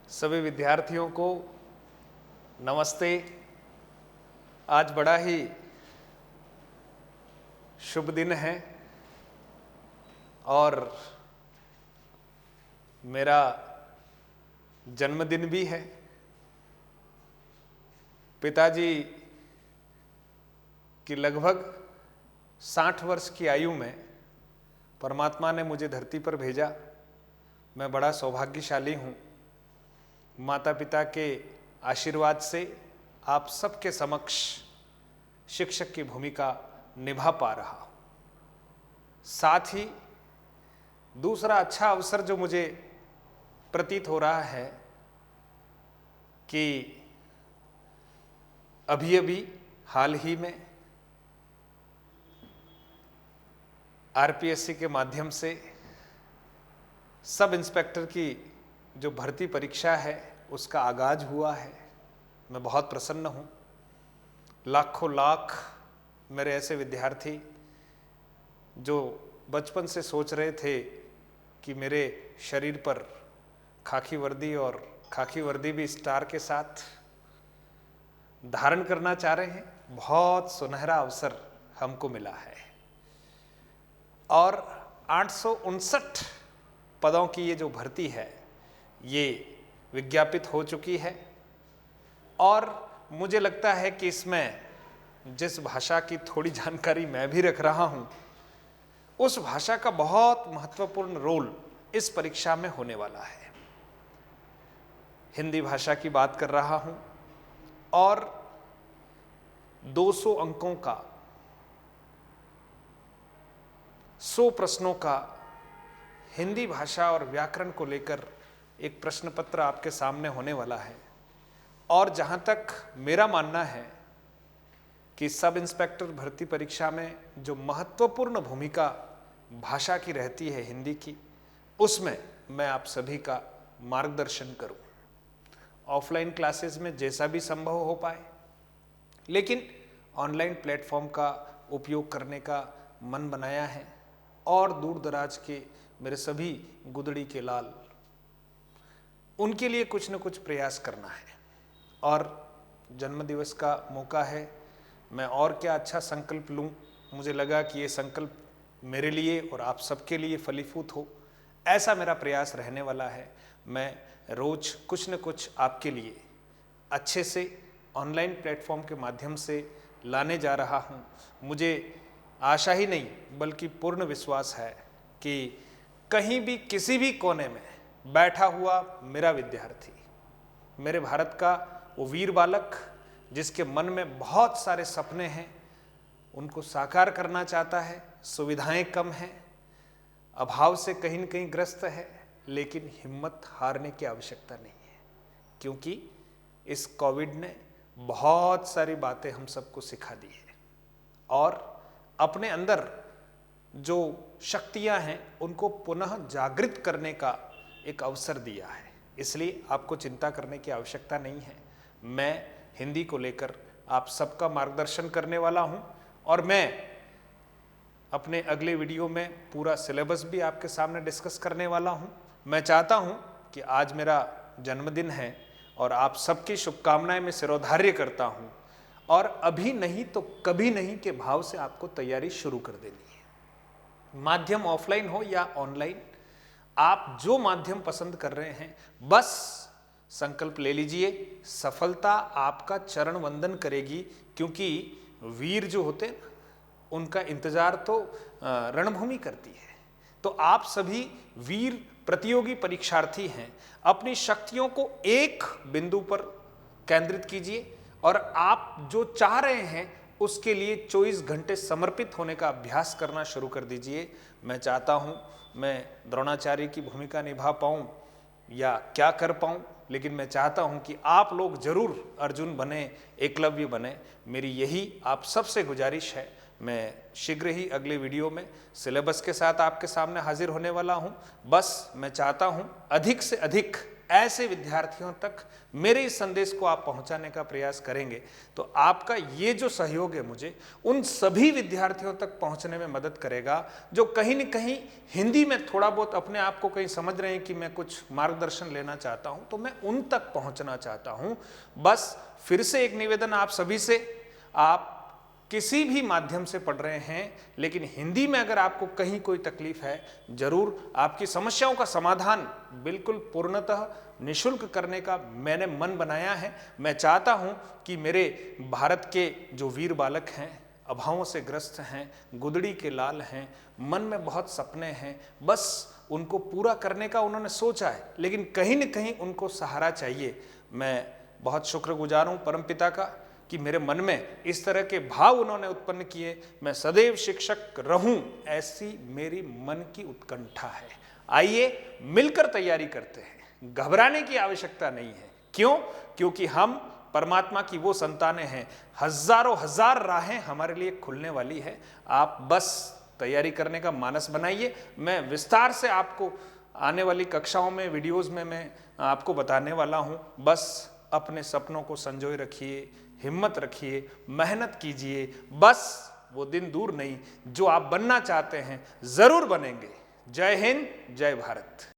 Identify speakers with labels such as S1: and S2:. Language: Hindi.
S1: सभी विद्यार्थियों को नमस्ते। आज बड़ा ही शुभ दिन है और मेरा जन्मदिन भी है। पिताजी की लगभग 60 वर्ष की आयु में परमात्मा ने मुझे धरती पर भेजा। मैं बड़ा सौभाग्यशाली हूँ। माता पिता के आशीर्वाद से आप सबके समक्ष शिक्षक की भूमिका निभा पा रहा हूँ। साथ ही दूसरा अच्छा अवसर जो मुझे प्रतीत हो रहा है कि अभी हाल ही में आरपीएससी के माध्यम से सब इंस्पेक्टर की जो भर्ती परीक्षा है उसका आगाज हुआ है। मैं बहुत प्रसन्न हूँ। लाखों लाख मेरे ऐसे विद्यार्थी जो बचपन से सोच रहे थे कि मेरे शरीर पर खाकी वर्दी और खाकी वर्दी भी स्टार के साथ धारण करना चाह रहे हैं, बहुत सुनहरा अवसर हमको मिला है। और 859 पदों की ये जो भर्ती है ये विज्ञापित हो चुकी है और मुझे लगता है कि इसमें जिस भाषा की थोड़ी जानकारी मैं भी रख रहा हूँ उस भाषा का बहुत महत्वपूर्ण रोल इस परीक्षा में होने वाला है। हिंदी भाषा की बात कर रहा हूँ और 200 अंकों का 100 प्रश्नों का हिंदी भाषा और व्याकरण को लेकर एक प्रश्न पत्र आपके सामने होने वाला है। और जहाँ तक मेरा मानना है कि सब इंस्पेक्टर भर्ती परीक्षा में जो महत्वपूर्ण भूमिका भाषा की रहती है हिंदी की, उसमें मैं आप सभी का मार्गदर्शन करूं। ऑफलाइन क्लासेस में जैसा भी संभव हो पाए, लेकिन ऑनलाइन प्लेटफॉर्म का उपयोग करने का मन बनाया है। और दूर दराज के मेरे सभी गुदड़ी के लाल, उनके लिए कुछ न कुछ प्रयास करना है। और जन्मदिवस का मौका है, मैं और क्या अच्छा संकल्प लूं। मुझे लगा कि ये संकल्प मेरे लिए और आप सबके लिए फलीभूत हो, ऐसा मेरा प्रयास रहने वाला है। मैं रोज कुछ न कुछ आपके लिए अच्छे से ऑनलाइन प्लेटफॉर्म के माध्यम से लाने जा रहा हूं। मुझे आशा ही नहीं बल्कि पूर्ण विश्वास है कि कहीं भी किसी भी कोने में बैठा हुआ मेरा विद्यार्थी, मेरे भारत का वो वीर बालक जिसके मन में बहुत सारे सपने हैं, उनको साकार करना चाहता है। सुविधाएं कम हैं, अभाव से कहीं न कहीं ग्रस्त है, लेकिन हिम्मत हारने की आवश्यकता नहीं है, क्योंकि इस कोविड ने बहुत सारी बातें हम सबको सिखा दी है और अपने अंदर जो शक्तियां हैं उनको पुनः जागृत करने का एक अवसर दिया है। इसलिए आपको चिंता करने की आवश्यकता नहीं है। मैं हिंदी को लेकर आप सबका मार्गदर्शन करने वाला हूं और मैं अपने अगले वीडियो में पूरा सिलेबस भी आपके सामने डिस्कस करने वाला हूं। मैं चाहता हूं कि आज मेरा जन्मदिन है और आप सबकी शुभकामनाएं मैं सिरोधार्य करता हूं और अभी नहीं तो कभी नहीं के भाव से आपको तैयारी शुरू कर देनी है। माध्यम ऑफलाइन हो या ऑनलाइन, आप जो माध्यम पसंद कर रहे हैं, बस संकल्प ले लीजिए। सफलता आपका चरण वंदन करेगी, क्योंकि वीर जो होते हैं उनका इंतजार तो रणभूमि करती है। तो आप सभी वीर प्रतियोगी परीक्षार्थी हैं। अपनी शक्तियों को एक बिंदु पर केंद्रित कीजिए और आप जो चाह रहे हैं उसके लिए 24 घंटे समर्पित होने का अभ्यास करना शुरू कर दीजिए। मैं चाहता हूं मैं द्रोणाचार्य की भूमिका निभा पाऊं या क्या कर पाऊं, लेकिन मैं चाहता हूं कि आप लोग जरूर अर्जुन बने, एकलव्य बने। मेरी यही आप सबसे गुजारिश है। मैं शीघ्र ही अगले वीडियो में सिलेबस के साथ आपके सामने हाजिर होने वाला हूं। बस मैं चाहता हूं अधिक से अधिक ऐसे विद्यार्थियों तक मेरे इस संदेश को आप पहुंचाने का प्रयास करेंगे तो आपका ये जो सहयोग है मुझे उन सभी विद्यार्थियों तक पहुंचने में मदद करेगा जो कहीं न कहीं हिंदी में थोड़ा बहुत अपने आप को कहीं समझ रहे हैं कि मैं कुछ मार्गदर्शन लेना चाहता हूं, तो मैं उन तक पहुंचना चाहता हूं। बस फिर से एक निवेदन आप सभी से, आप किसी भी माध्यम से पढ़ रहे हैं लेकिन हिंदी में अगर आपको कहीं कोई तकलीफ है, जरूर आपकी समस्याओं का समाधान बिल्कुल पूर्णतः निःशुल्क करने का मैंने मन बनाया है। मैं चाहता हूं कि मेरे भारत के जो वीर बालक हैं, अभावों से ग्रस्त हैं, गुदड़ी के लाल हैं, मन में बहुत सपने हैं, बस उनको पूरा करने का उन्होंने सोचा है लेकिन कहीं न कहीं उनको सहारा चाहिए। मैं बहुत शुक्रगुजार हूँ परमपिता का कि मेरे मन में इस तरह के भाव उन्होंने उत्पन्न किए। मैं सदैव शिक्षक रहूं ऐसी मेरी मन की उत्कंठा है। आइए मिलकर तैयारी करते हैं, घबराने की आवश्यकता नहीं है। क्यों? क्योंकि हम परमात्मा की वो संतानें हैं, हजारों हजार राहें हमारे लिए खुलने वाली है। आप बस तैयारी करने का मानस बनाइए। मैं विस्तार से आपको आने वाली कक्षाओं में, वीडियोस में मैं आपको बताने वाला हूं। बस अपने सपनों को संजोए रखिए, हिम्मत रखिए, मेहनत कीजिए। बस वो दिन दूर नहीं, जो आप बनना चाहते हैं जरूर बनेंगे। जय हिंद, जय भारत।